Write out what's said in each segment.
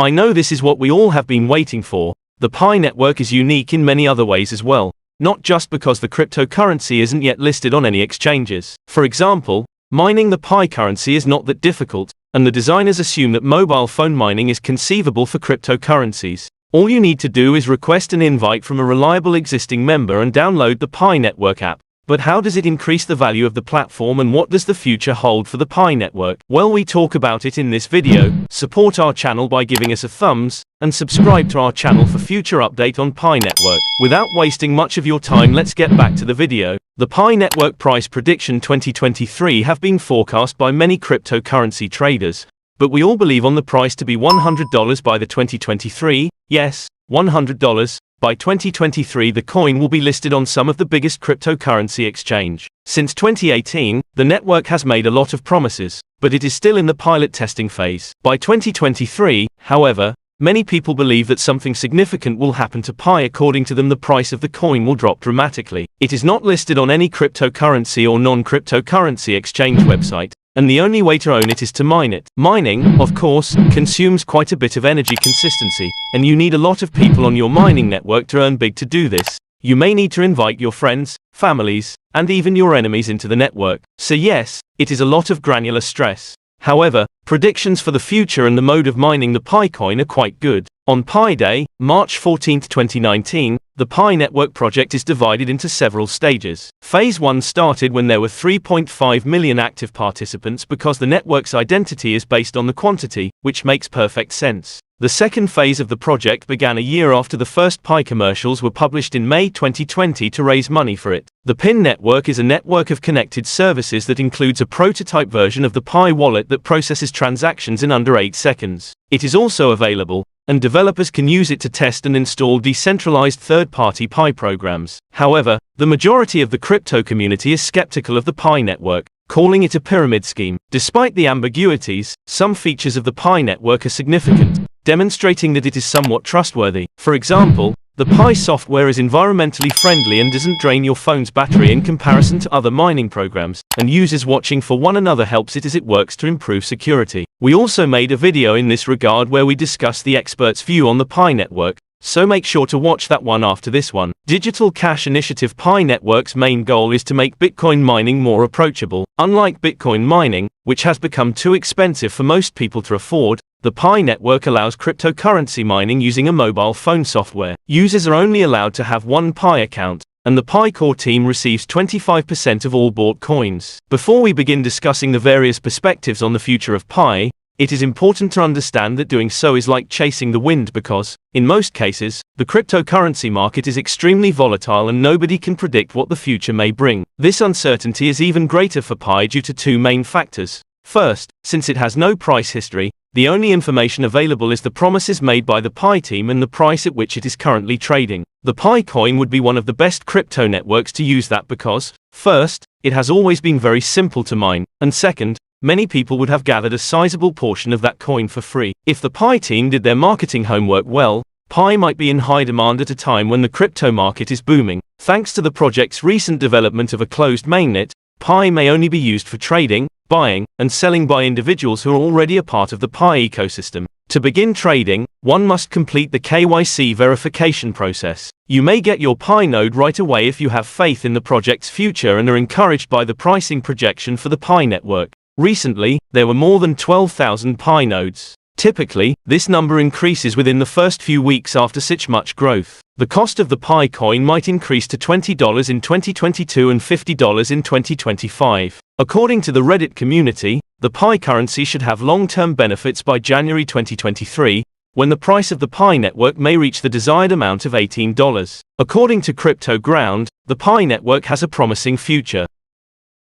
I know this is what we all have been waiting for. The Pi network is unique in many other ways as well, not just because the cryptocurrency isn't yet listed on any exchanges. For example, mining the Pi currency is not that difficult, and the designers assume that mobile phone mining is conceivable for cryptocurrencies. All you need to do is request an invite from a reliable existing member and download the Pi network app. But how does it increase the value of the platform, and what does the future hold for the Pi network? Well, we talk about it in this video. Support our channel by giving us a thumbs, and subscribe to our channel for future update on Pi network. Without wasting much of your time, let's get back to the video. The Pi network price prediction 2023 have been forecast by many cryptocurrency traders, but we all believe on the price to be $100 by the 2023, yes, $100. By 2023, the coin will be listed on some of the biggest cryptocurrency exchange. Since 2018, the network has made a lot of promises, but it is still in the pilot testing phase. By 2023, however, many people believe that something significant will happen to Pi. According to them, the price of the coin will drop dramatically. It is not listed on any cryptocurrency or non-cryptocurrency exchange website, and the only way to own it is to mine it. Mining, of course, consumes quite a bit of energy consistency, and you need a lot of people on your mining network to earn big to do this. You may need to invite your friends, families, and even your enemies into the network. So yes, it is a lot of granular stress. However, predictions for the future and the mode of mining the Pi coin are quite good. On Pi Day, March 14, 2019, the Pi network project is divided into several stages. Phase 1 started when there were 3.5 million active participants because the network's identity is based on the quantity, which makes perfect sense. The second phase of the project began a year after the first Pi commercials were published in May 2020 to raise money for it. The PIN network is a network of connected services that includes a prototype version of the Pi wallet that processes transactions in under 8 seconds. It is also available, and developers can use it to test and install decentralized third-party Pi programs. However, the majority of the crypto community is skeptical of the Pi network, calling it a pyramid scheme. Despite the ambiguities, some features of the Pi network are significant, demonstrating that it is somewhat trustworthy. For example, the Pi software is environmentally friendly and doesn't drain your phone's battery in comparison to other mining programs, and users watching for one another helps it as it works to improve security. We also made a video in this regard where we discuss the experts' view on the Pi network, so make sure to watch that one after this one. Digital Cash Initiative. Pi network's main goal is to make Bitcoin mining more approachable. Unlike Bitcoin mining, which has become too expensive for most people to afford, the Pi network allows cryptocurrency mining using a mobile phone software. Users are only allowed to have one Pi account, and the Pi core team receives 25% of all bought coins. Before we begin discussing the various perspectives on the future of Pi, it is important to understand that doing so is like chasing the wind because, in most cases, the cryptocurrency market is extremely volatile and nobody can predict what the future may bring. This uncertainty is even greater for Pi due to two main factors. First, since it has no price history, the only information available is the promises made by the Pi team and the price at which it is currently trading. The Pi coin would be one of the best crypto networks to use that because, first, it has always been very simple to mine, and second, many people would have gathered a sizable portion of that coin for free. If the Pi team did their marketing homework well, Pi might be in high demand at a time when the crypto market is booming. Thanks to the project's recent development of a closed mainnet, Pi may only be used for trading, buying, and selling by individuals who are already a part of the Pi ecosystem. To begin trading, one must complete the KYC verification process. You may get your Pi node right away if you have faith in the project's future and are encouraged by the pricing projection for the Pi network. Recently, there were more than 12,000 Pi nodes. Typically, this number increases within the first few weeks after such much growth. The cost of the Pi coin might increase to $20 in 2022 and $50 in 2025. According to the Reddit community, the Pi currency should have long-term benefits by January 2023, when the price of the Pi network may reach the desired amount of $18. According to Crypto Ground, the Pi network has a promising future.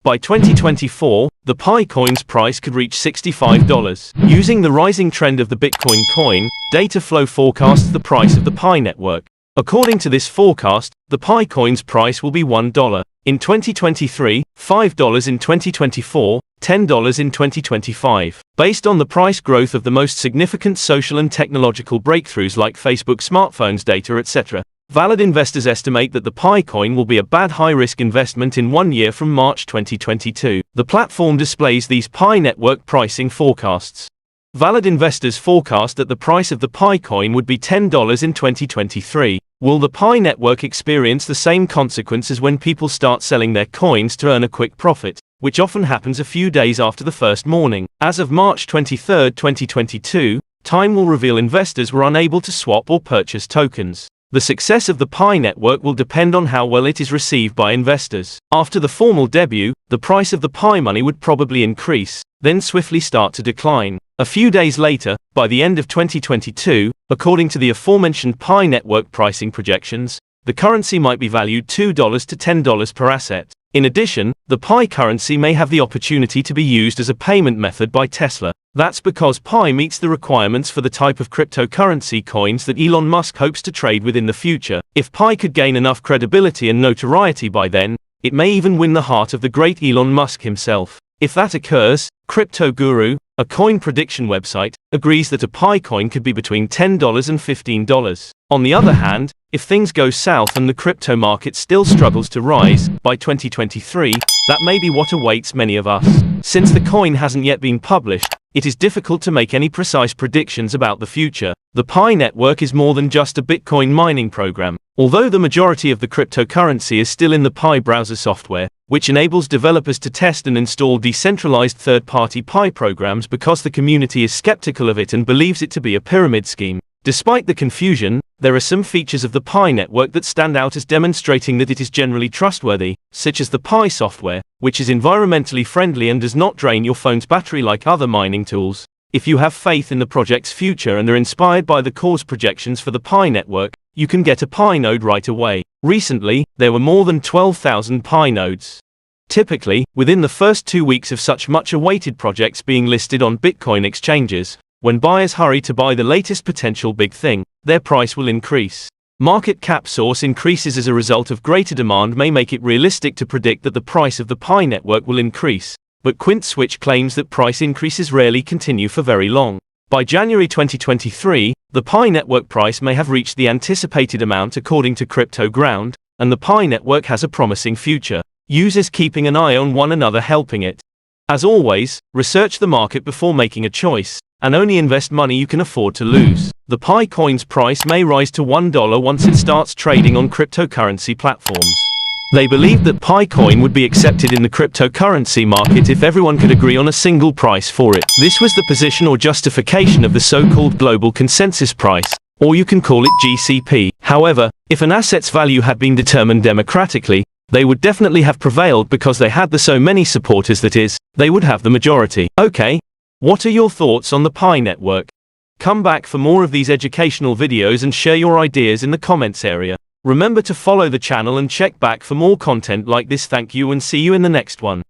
By 2024, the Pi coin's price could reach $65. Using the rising trend of the Bitcoin coin, Dataflow forecasts the price of the Pi network. According to this forecast, the Pi coin's price will be $1 in 2023, $5 in 2024, $10 in 2025. Based on the price growth of the most significant social and technological breakthroughs like Facebook smartphones data, etc., valid investors estimate that the Pi coin will be a bad high-risk investment in 1 year from March 2022. The platform displays these Pi network pricing forecasts. Valid investors forecast that the price of the Pi coin would be $10 in 2023. Will the Pi network experience the same consequences when people start selling their coins to earn a quick profit, which often happens a few days after the first morning? As of March 23, 2022, time will reveal investors were unable to swap or purchase tokens. The success of the Pi network will depend on how well it is received by investors. After the formal debut, the price of the Pi money would probably increase, then swiftly start to decline. A few days later, by the end of 2022, according to the aforementioned Pi network pricing projections, the currency might be valued $2 to $10 per asset. In addition, the Pi currency may have the opportunity to be used as a payment method by Tesla. That's because Pi meets the requirements for the type of cryptocurrency coins that Elon Musk hopes to trade with in the future. If Pi could gain enough credibility and notoriety by then, it may even win the heart of the great Elon Musk himself. If that occurs, Crypto Guru, a coin prediction website, agrees that a Pi coin could be between $10 and $15. On the other hand, if things go south and the crypto market still struggles to rise, by 2023, that may be what awaits many of us. Since the coin hasn't yet been published, it is difficult to make any precise predictions about the future. The Pi network is more than just a Bitcoin mining program. Although the majority of the cryptocurrency is still in the Pi browser software, which enables developers to test and install decentralized third-party Pi programs because the community is skeptical of it and believes it to be a pyramid scheme. Despite the confusion, there are some features of the Pi network that stand out as demonstrating that it is generally trustworthy, such as the Pi software, which is environmentally friendly and does not drain your phone's battery like other mining tools. If you have faith in the project's future and are inspired by the cause projections for the Pi network, you can get a Pi node right away. Recently, there were more than 12,000 Pi nodes. Typically, within the first 2 weeks of such much-awaited projects being listed on Bitcoin exchanges, when buyers hurry to buy the latest potential big thing, their price will increase. Market cap source increases as a result of greater demand may make it realistic to predict that the price of the Pi network will increase, but Quint Switch claims that price increases rarely continue for very long. By January 2023, the Pi network price may have reached the anticipated amount according to Crypto Ground, and the Pi network has a promising future. Users keeping an eye on one another helping it. As always, research the market before making a choice, and only invest money you can afford to lose. The Pi coin's price may rise to $1 once it starts trading on cryptocurrency platforms. They believed that Pi coin would be accepted in the cryptocurrency market if everyone could agree on a single price for it. This was the position or justification of the so-called global consensus price, or you can call it GCP. However, if an asset's value had been determined democratically, they would definitely have prevailed because they had so many supporters, that is, they would have the majority. Okay, what are your thoughts on the Pi network? Come back for more of these educational videos and share your ideas in the comments area. Remember to follow the channel and check back for more content like this. Thank you and see you in the next one.